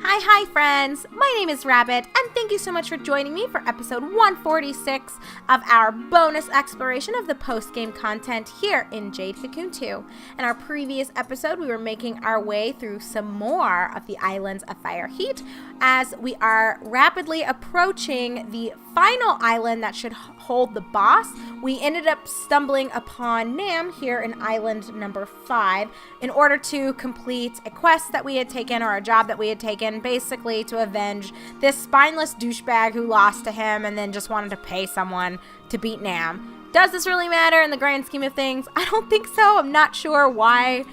Hi friends, my name is Rabbit, and thank you so much for joining me for episode 146 of our bonus exploration of the post-game content here in Jade Cocoon 2. In our previous episode, we were making our way through some more of the Islands of Fire Heat as we are rapidly approaching the final island that should hold the boss. We ended up stumbling upon Nam here in island number 5 in order to complete a quest that we had taken, or a job that we had taken, basically to avenge this spineless douchebag who lost to him and then just wanted to pay someone to beat Nam. Does this really matter in the grand scheme of things? I don't think so. I'm not sure why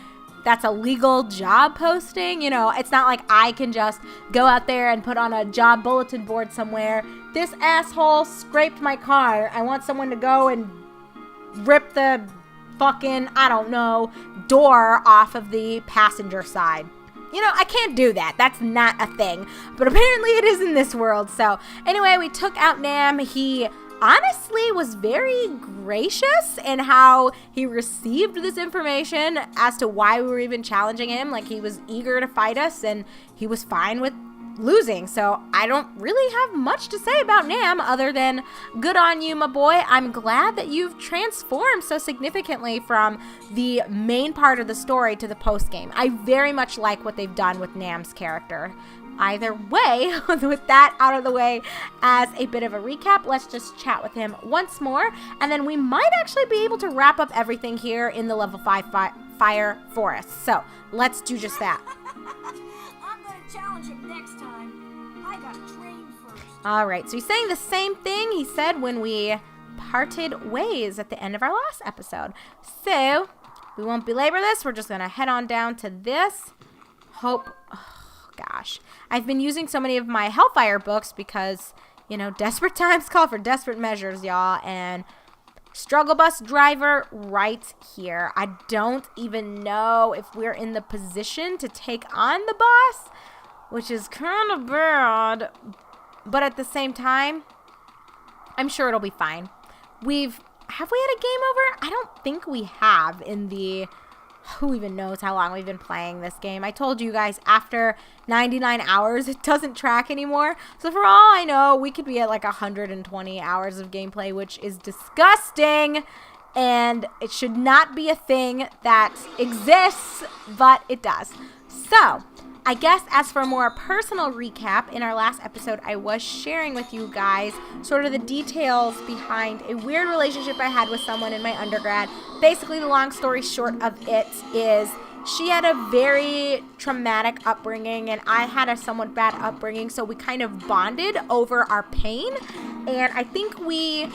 that's a legal job posting. You know, it's not like I can just go out there and put on a job bulletin board somewhere. This asshole scraped my car. I want someone to go and rip the fucking, I don't know, door off of the passenger side. You know, I can't do that. That's not a thing. But apparently it is in this world. So anyway, we took out Nam. He honestly was very gracious in how he received this information as to why we were even challenging him. Like, he was eager to fight us and he was fine with losing. So I don't really have much to say about Nam other than good on you, my boy. I'm glad that you've transformed so significantly from the main part of the story to the post game. I very much like what they've done with Nam's character. Either way, with that out of the way as a bit of a recap, let's just chat with him once more, and then we might actually be able to wrap up everything here in the level 5 fire forest. So let's do just that. I'm gonna challenge him next time. I gotta train first. Alright, so he's saying the same thing he said when we parted ways at the end of our last episode. So we won't belabor this. We're just gonna head on down to this. Gosh, I've been using so many of my Hellfire books because, you know, desperate times call for desperate measures, y'all. And struggle bus driver right here. I don't even know if we're in the position to take on the boss, which is kind of bad. But at the same time, I'm sure it'll be fine. Have we had a game over? I don't think we have in the... Who even knows how long we've been playing this game? I told you guys, after 99 hours, it doesn't track anymore. So for all I know, we could be at like 120 hours of gameplay, which is disgusting. And it should not be a thing that exists, but it does. So I guess as for a more personal recap, in our last episode, I was sharing with you guys sort of the details behind a weird relationship I had with someone in my undergrad. Basically, the long story short of it is she had a very traumatic upbringing and I had a somewhat bad upbringing, so we kind of bonded over our pain. And I think we,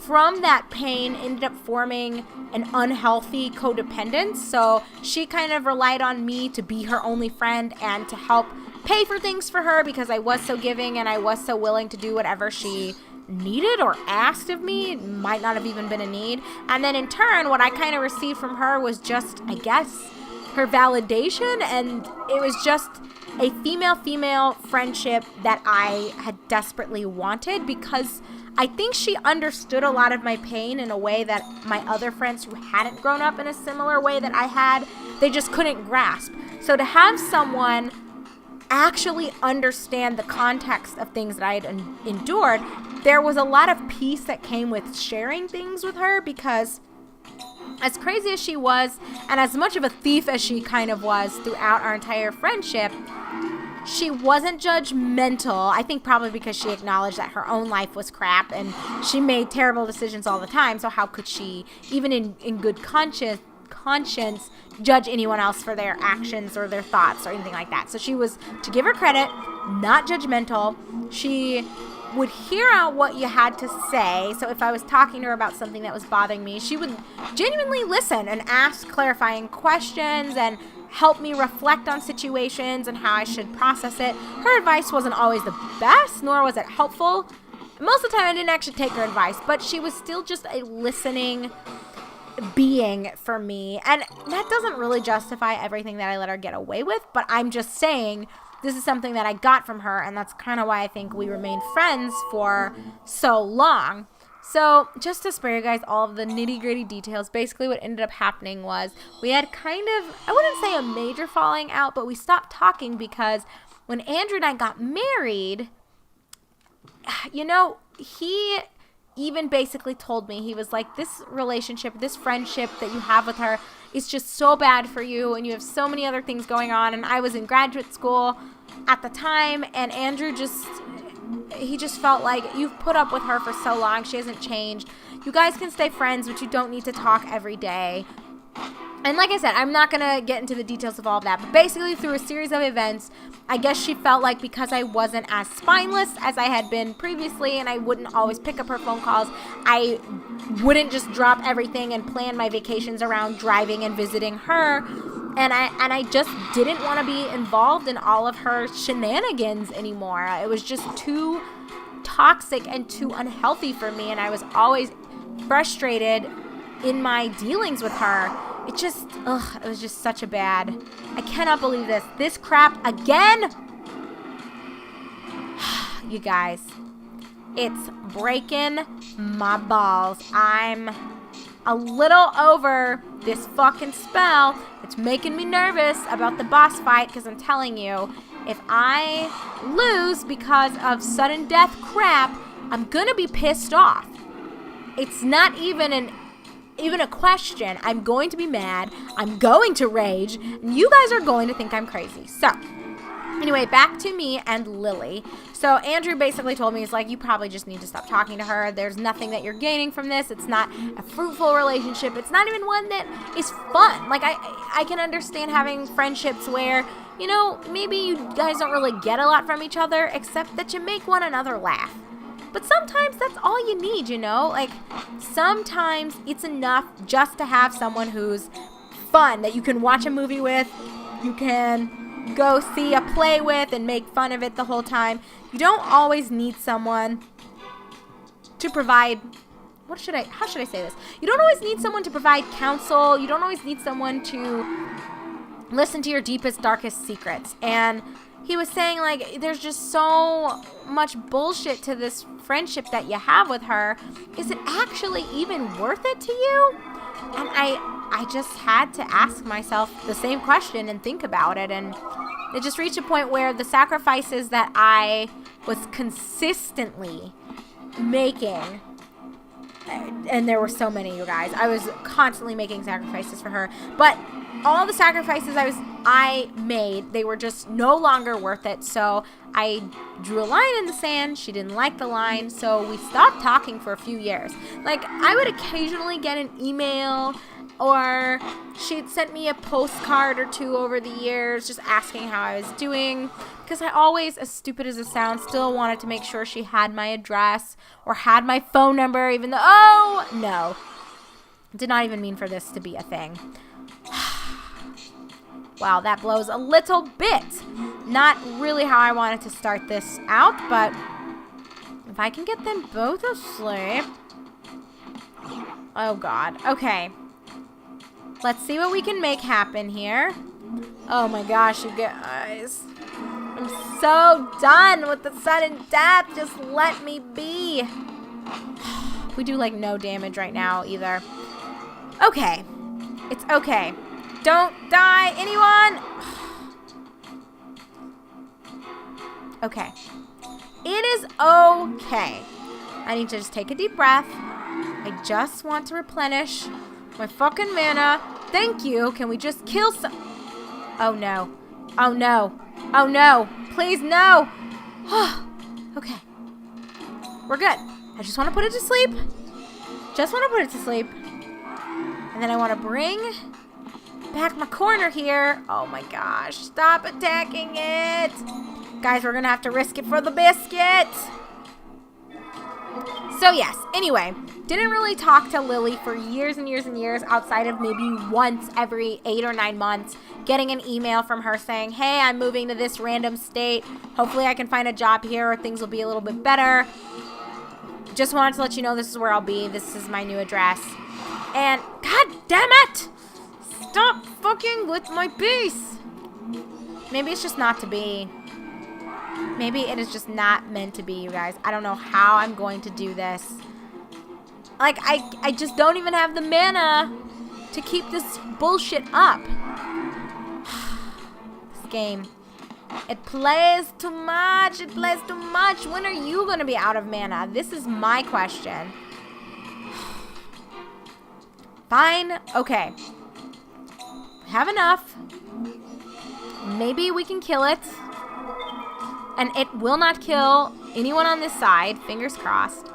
from that pain, ended up forming an unhealthy codependence. So she kind of relied on me to be her only friend and to help pay for things for her because I was so giving and I was so willing to do whatever she needed or asked of me. It might not have even been a need. And then in turn, what I kind of received from her was just, I guess, her validation. And it was just a female-female friendship that I had desperately wanted because I think she understood a lot of my pain in a way that my other friends who hadn't grown up in a similar way that I had, they just couldn't grasp. So to have someone actually understand the context of things that I had endured, there was a lot of peace that came with sharing things with her because as crazy as she was and as much of a thief as she kind of was throughout our entire friendship, she wasn't judgmental. I think probably because she acknowledged that her own life was crap and she made terrible decisions all the time. So how could she, even in good conscience, judge anyone else for their actions or their thoughts or anything like that? So she was, to give her credit, not judgmental. She would hear out what you had to say. So if I was talking to her about something that was bothering me, she would genuinely listen and ask clarifying questions and help me reflect on situations and how I should process it. Her advice wasn't always the best, nor was it helpful. Most of the time I didn't actually take her advice, but she was still just a listening being for me. And that doesn't really justify everything that I let her get away with, but I'm just saying this is something that I got from her, and that's kind of why I think we remained friends for so long. So just to spare you guys all of the nitty-gritty details, basically what ended up happening was we had kind of, I wouldn't say a major falling out, but we stopped talking because when Andrew and I got married, you know, he even basically told me, he was like, this relationship, this friendship that you have with her is just so bad for you, and you have so many other things going on. And I was in graduate school at the time, and Andrew he just felt like, you've put up with her for so long, she hasn't changed. You guys can stay friends, but you don't need to talk every day. And like I said, I'm not going to get into the details of all of that, but basically through a series of events, I guess she felt like because I wasn't as spineless as I had been previously, and I wouldn't always pick up her phone calls, I wouldn't just drop everything and plan my vacations around driving and visiting her. And I just didn't want to be involved in all of her shenanigans anymore. It was just too toxic and too unhealthy for me, and I was always frustrated in my dealings with her. It was just such a bad. I cannot believe this. This crap again. You guys, it's breaking my balls. I'm a little over this fucking spell. It's making me nervous about the boss fight, because I'm telling you, if I lose because of sudden death crap, I'm gonna be pissed off. It's not even a question. I'm going to be mad. I'm going to rage. And you guys are going to think I'm crazy. So, anyway, back to me and Lily. So, Andrew basically told me, he's like, you probably just need to stop talking to her. There's nothing that you're gaining from this. It's not a fruitful relationship. It's not even one that is fun. Like, I can understand having friendships where, you know, maybe you guys don't really get a lot from each other, except that you make one another laugh. But sometimes that's all you need, you know? Like, sometimes it's enough just to have someone who's fun, that you can watch a movie with, you can go see a play with and make fun of it the whole time. You don't always need someone to provide, how should I say this? You don't always need someone to provide counsel. You don't always need someone to listen to your deepest, darkest secrets. And he was saying, like, there's just so much bullshit to this friendship that you have with her. Is it actually even worth it to you? And I just had to ask myself the same question and think about it. And it just reached a point where the sacrifices that I was consistently making, and there were so many, you guys, I was constantly making sacrifices for her, but all the sacrifices I made, they were just no longer worth it. So I drew a line in the sand. She didn't like the line, so we stopped talking for a few years. Like, I would occasionally get an email, or she'd sent me a postcard or two over the years just asking how I was doing, because I always, as stupid as it sounds, still wanted to make sure she had my address or had my phone number, even though, oh no, did not even mean for this to be a thing. Wow, that blows a little bit. Not really how I wanted to start this out, but if I can get them both asleep. Oh God. Okay. Let's see what we can make happen here. Oh my gosh, you guys. I'm so done with the sudden death. Just let me be. We do like no damage right now either. Okay. It's okay. Don't die, anyone! Okay. It is okay. I need to just take a deep breath. I just want to replenish my fucking mana. Thank you. Can we just kill some... Oh, no. Oh, no. Oh, no. Please, no. Okay. We're good. I just want to put it to sleep. Just want to put it to sleep. And then I want to bring... back my corner here. Oh my gosh. Stop attacking it. Guys, we're going to have to risk it for the biscuit. So yes, anyway, didn't really talk to Lily for years and years and years, outside of maybe once every 8 or 9 months, getting an email from her saying, hey, I'm moving to this random state. Hopefully I can find a job here, or things will be a little bit better. Just wanted to let you know this is where I'll be. This is my new address. And God damn it! Stop fucking with my peace. Maybe it's just not to be. Maybe it is just not meant to be, you guys. I don't know how I'm going to do this. Like, I just don't even have the mana to keep this bullshit up. This game. It plays too much. It plays too much. When are you going to be out of mana? This is my question. Fine. Okay. Have enough. Maybe we can kill it. And it will not kill anyone on this side. Fingers crossed.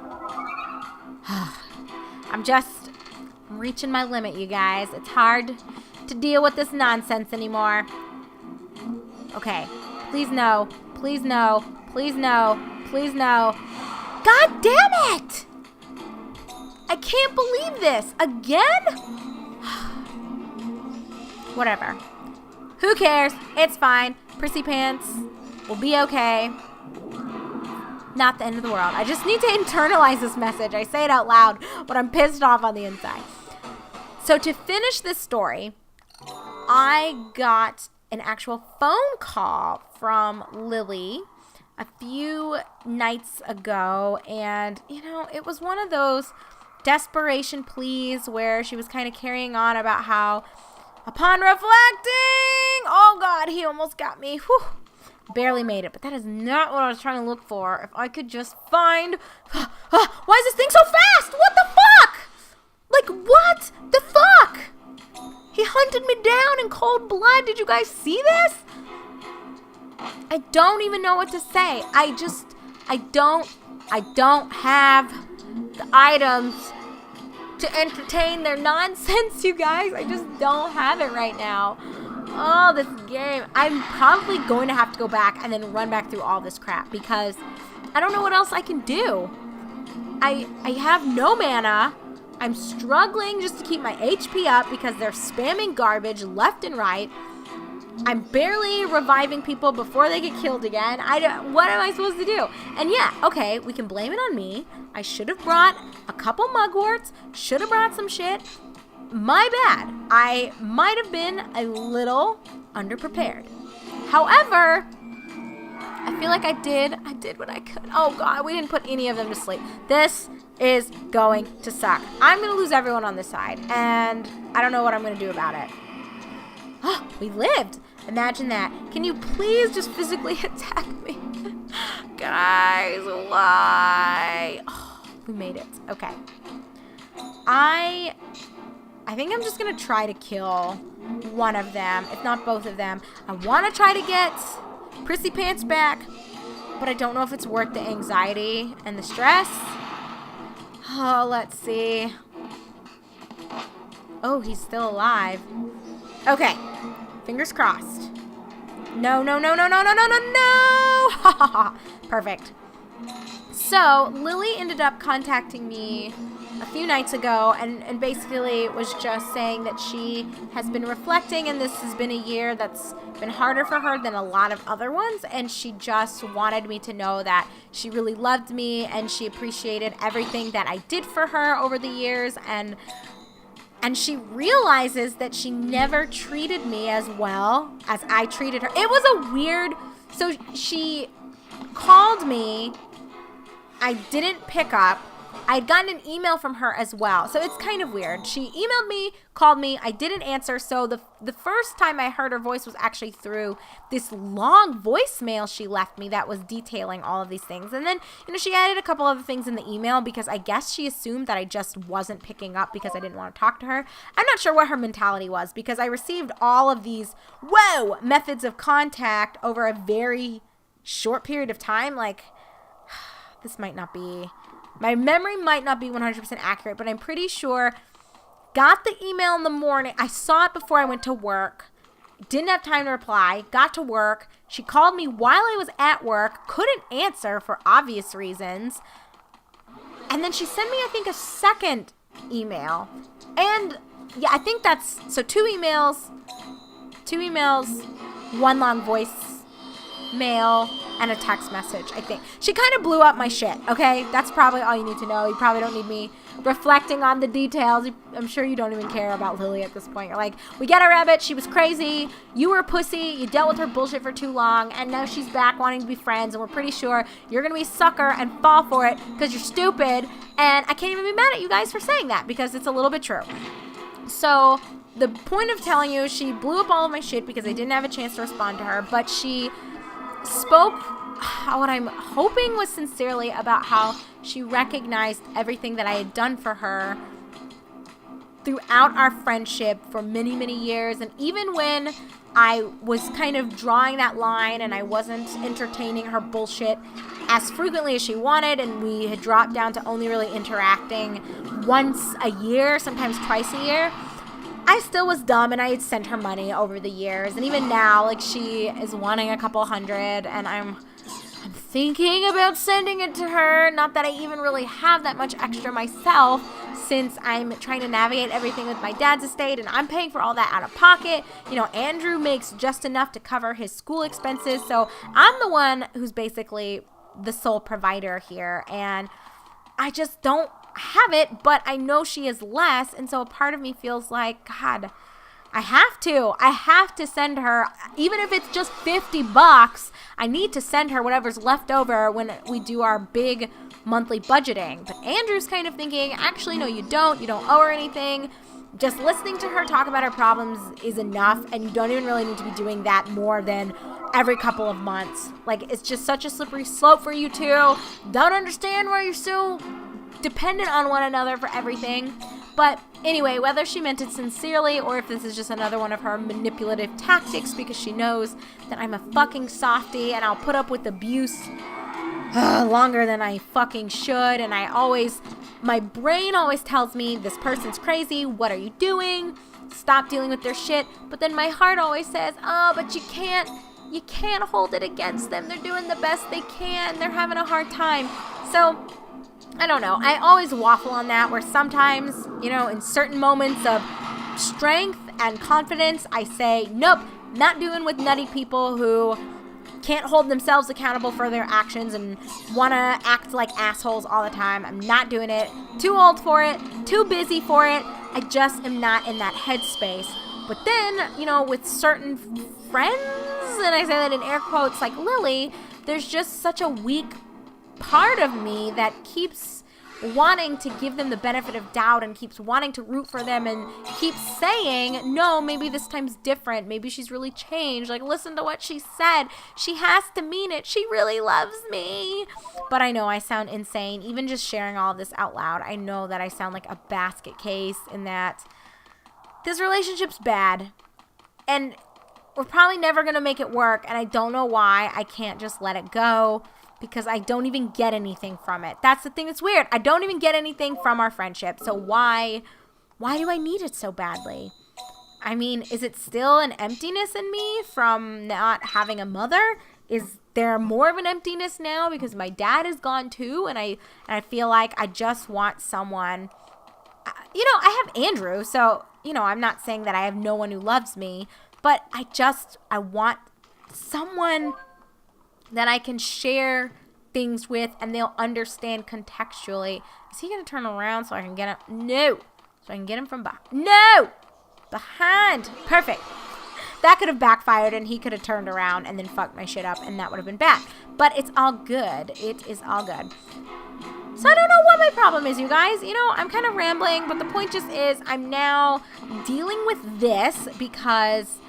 I'm reaching my limit, you guys. It's hard to deal with this nonsense anymore. Okay. Please no. Please no. Please no. Please no. God damn it! I can't believe this. Again? Whatever. Who cares? It's fine. Prissy Pants will be okay. Not the end of the world. I just need to internalize this message. I say it out loud, but I'm pissed off on the inside. So to finish this story, I got an actual phone call from Lily a few nights ago, and it was one of those desperation pleas where she was kind of carrying on about how, upon reflecting, oh God, he almost got me. Whew, barely made it, but that is not what I was trying to look for. If I could just find, why is this thing so fast? What the fuck? Like, what the fuck? He hunted me down in cold blood. Did you guys see this? I don't even know what to say. I don't have the items to entertain their nonsense, you guys. I just don't have it right now. Oh, this game. I'm probably going to have to go back and then run back through all this crap because I don't know what else I can do. I have no mana. I'm struggling just to keep my HP up because they're spamming garbage left and right. I'm barely reviving people before they get killed again. What am I supposed to do? And yeah, okay, we can blame it on me. I should have brought a couple mugworts. Should have brought some shit. My bad. I might have been a little underprepared. However, I feel like I did what I could. Oh God, we didn't put any of them to sleep. This is going to suck. I'm going to lose everyone on this side, and I don't know what I'm going to do about it. Oh, we lived. Imagine that. Can you please just physically attack me? Guys, why? Oh, we made it. Okay. I think I'm just going to try to kill one of them, if not both of them. I want to try to get Prissy Pants back, but I don't know if it's worth the anxiety and the stress. Oh, let's see. Oh, he's still alive. Okay. Fingers crossed. No, no, no, no, no, no, no, no, no! Perfect. So, Lily ended up contacting me a few nights ago and basically was just saying that she has been reflecting and this has been a year that's been harder for her than a lot of other ones, and she just wanted me to know that she really loved me and she appreciated everything that I did for her over the years, and she realizes that she never treated me as well as I treated her. It was a weird, so she called me, I didn't pick up. I'd gotten an email from her as well, so it's kind of weird. She emailed me, called me, I didn't answer, so the first time I heard her voice was actually through this long voicemail she left me that was detailing all of these things. And then, she added a couple other things in the email because I guess she assumed that I just wasn't picking up because I didn't want to talk to her. I'm not sure what her mentality was because I received all of these, methods of contact over a very short period of time. Like, this might not be... My memory might not be 100% accurate, but I'm pretty sure. Got the email in the morning. I saw it before I went to work. Didn't have time to reply. Got to work. She called me while I was at work. Couldn't answer for obvious reasons. And then she sent me, I think, a second email. And, yeah, I think that's... So, two emails, one long voice mail, and a text message, I think. She kind of blew up my shit, okay? That's probably all you need to know. You probably don't need me reflecting on the details. I'm sure you don't even care about Lily at this point. You're like, we get a rabbit. She was crazy. You were a pussy. You dealt with her bullshit for too long, and now she's back wanting to be friends, and we're pretty sure you're going to be a sucker and fall for it because you're stupid, and I can't even be mad at you guys for saying that because it's a little bit true. So the point of telling you, she blew up all of my shit because I didn't have a chance to respond to her, but she spoke what I'm hoping was sincerely about how she recognized everything that I had done for her throughout our friendship for many, many years. And even when I was kind of drawing that line and I wasn't entertaining her bullshit as frequently as she wanted, and we had dropped down to only really interacting once a year, sometimes twice a year, I still was dumb and I had sent her money over the years. And even now, like, she is wanting a couple hundred and I'm thinking about sending it to her. Not that I even really have that much extra myself, since I'm trying to navigate everything with my dad's estate and I'm paying for all that out of pocket. You know, Andrew makes just enough to cover his school expenses, so I'm the one who's basically the sole provider here, and I just don't have it, but I know she is less, and so a part of me feels like, God, I have to send her, even if it's just $50. I need to send her whatever's left over when we do our big monthly budgeting. But Andrew's kind of thinking, actually, no, you don't owe her anything. Just listening to her talk about her problems is enough, and you don't even really need to be doing that more than every couple of months. Like, it's just such a slippery slope for you two. Don't understand why you're so dependent on one another for everything. But anyway, whether she meant it sincerely or if this is just another one of her manipulative tactics because she knows that I'm a fucking softie and I'll put up with abuse longer than I fucking should, and my brain always tells me, this person's crazy, what are you doing? Stop dealing with their shit. But then my heart always says, oh, but you can't hold it against them. They're doing the best they can. They're having a hard time. So I don't know. I always waffle on that, where sometimes, you know, in certain moments of strength and confidence, I say, nope, not doing with nutty people who can't hold themselves accountable for their actions and want to act like assholes all the time. I'm not doing it. Too old for it. Too busy for it. I just am not in that headspace. But then, you know, with certain friends, and I say that in air quotes, like Lily, there's just such a weak part of me that keeps wanting to give them the benefit of doubt and keeps wanting to root for them and keeps saying, no, maybe this time's different. Maybe she's really changed. Like, listen to what she said. She has to mean it. She really loves me. But I know I sound insane. Even just sharing all of this out loud, I know that I sound like a basket case in that this relationship's bad. And we're probably never going to make it work. And I don't know why I can't just let it go, because I don't even get anything from it. That's the thing that's weird. I don't even get anything from our friendship. So why do I need it so badly? I mean, is it still an emptiness in me from not having a mother? Is there more of an emptiness now because my dad is gone too? And I feel like I just want someone. You know, I have Andrew, so, you know, I'm not saying that I have no one who loves me, but I want someone that I can share things with and they'll understand contextually. Is he going to turn around so I can get him? No. So I can get him from behind. No! Behind. Perfect. That could have backfired and he could have turned around and then fucked my shit up and that would have been bad. But it's all good. It is all good. So I don't know what my problem is, you guys. You know, I'm kind of rambling, but the point just is I'm now dealing with this because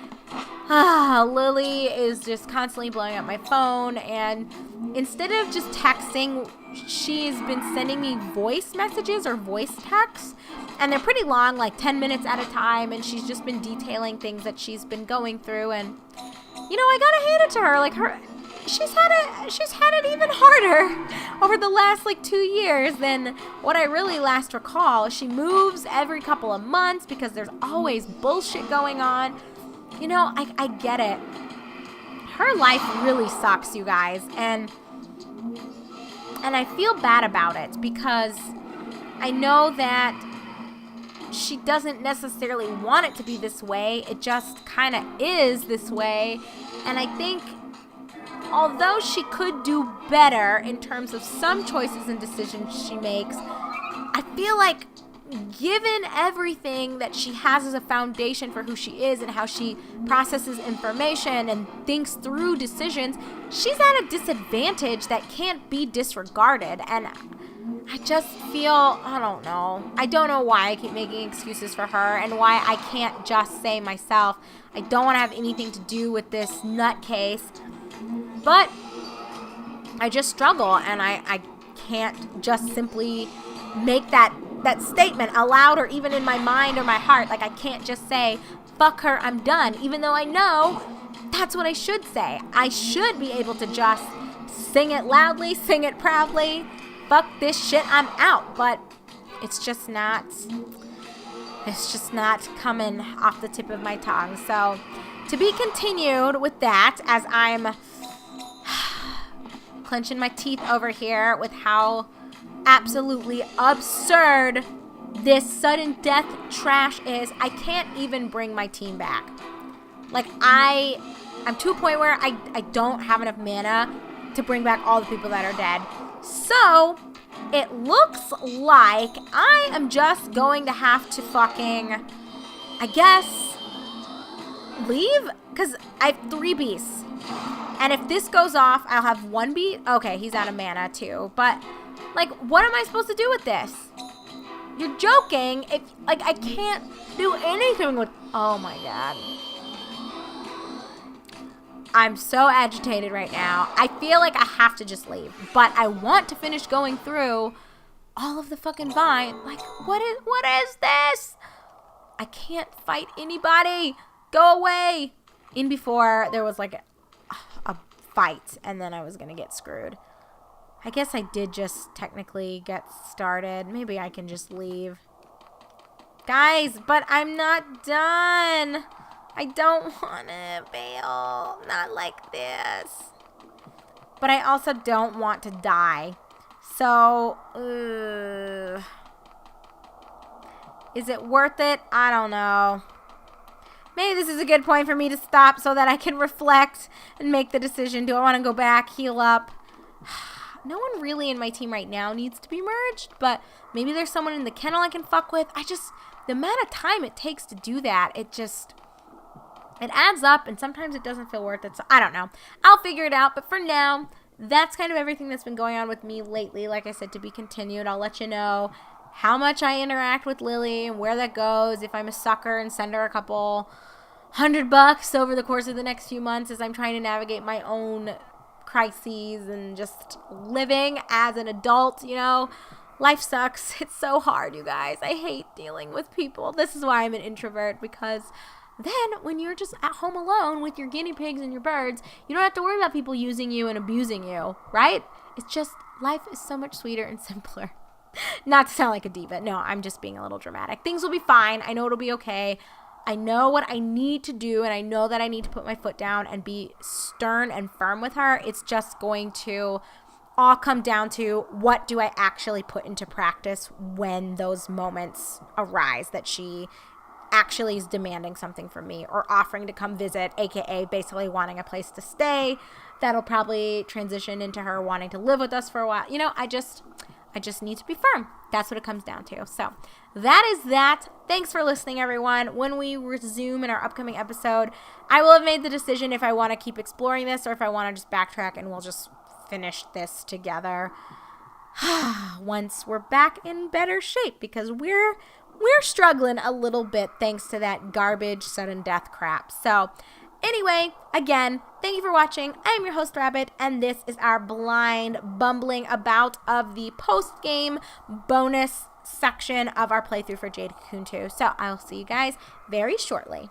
Lily is just constantly blowing up my phone, and instead of just texting, she's been sending me voice messages or voice texts, and they're pretty long, like 10 minutes at a time, and she's just been detailing things that she's been going through. And you know, I gotta hand it to her, like she's had it even harder over the last like 2 years than what I really last recall. She moves every couple of months because there's always bullshit going on. You know, I get it. Her life really sucks, you guys. And I feel bad about it because I know that she doesn't necessarily want it to be this way. It just kind of is this way. And I think although she could do better in terms of some choices and decisions she makes, I feel like given everything that she has as a foundation for who she is and how she processes information and thinks through decisions, she's at a disadvantage that can't be disregarded. And I just feel, I don't know why I keep making excuses for her and why I can't just say myself, I don't want to have anything to do with this nutcase. But I just struggle, and I can't just simply make that statement aloud or even in my mind or my heart. Like, I can't just say, fuck her, I'm done, even though I know that's what I should say. I should be able to just sing it loudly, sing it proudly, fuck this shit, I'm out. But it's just not coming off the tip of my tongue. So to be continued with that, as I'm clenching my teeth over here with how absolutely absurd this sudden death trash is. I can't even bring my team back. Like, I'm to a point where I don't have enough mana to bring back all the people that are dead. So it looks like I am just going to have to fucking, I guess, leave, because I have 3 beasts. And if this goes off, I'll have 1 beast. Okay, he's out of mana too. But, like, what am I supposed to do with this? You're joking. If, like, I can't do anything with... Oh, my God. I'm so agitated right now. I feel like I have to just leave. But I want to finish going through all of the fucking vine. Like, what is this? I can't fight anybody. Go away. In before, there was, like, a fight, and then I was going to get screwed. I guess I did just technically get started. Maybe I can just leave. Guys, but I'm not done. I don't want to bail. Not like this. But I also don't want to die. So, is it worth it? I don't know. Maybe this is a good point for me to stop so that I can reflect and make the decision. Do I want to go back, heal up? No one really in my team right now needs to be merged, but maybe there's someone in the kennel I can fuck with. The amount of time it takes to do that, it adds up, and sometimes it doesn't feel worth it. So I don't know. I'll figure it out, but for now, that's kind of everything that's been going on with me lately. Like I said, to be continued. I'll let you know how much I interact with Lily and where that goes, if I'm a sucker and send her a couple $100 over the course of the next few months as I'm trying to navigate my own crises and just living as an adult, you know. Life sucks. It's so hard, you guys. I hate dealing with people. This is why I'm an introvert, because then when you're just at home alone with your guinea pigs and your birds, you don't have to worry about people using you and abusing you, right? It's just, life is so much sweeter and simpler. Not to sound like a diva. No, I'm just being a little dramatic. Things will be fine. I know it'll be okay. I know what I need to do, and I know that I need to put my foot down and be stern and firm with her. It's just going to all come down to, what do I actually put into practice when those moments arise that she actually is demanding something from me or offering to come visit, aka basically wanting a place to stay. That'll probably transition into her wanting to live with us for a while. You know, I just need to be firm. That's what it comes down to. So that is that. Thanks for listening, everyone. When we resume in our upcoming episode, I will have made the decision if I want to keep exploring this or if I want to just backtrack, and we'll just finish this together once we're back in better shape, because we're struggling a little bit thanks to that garbage sudden death crap. So anyway, again, thank you for watching. I am your host, Rabbit, and this is our blind bumbling about of the post-game bonus section of our playthrough for Jade Cocoon 2. So I'll see you guys very shortly.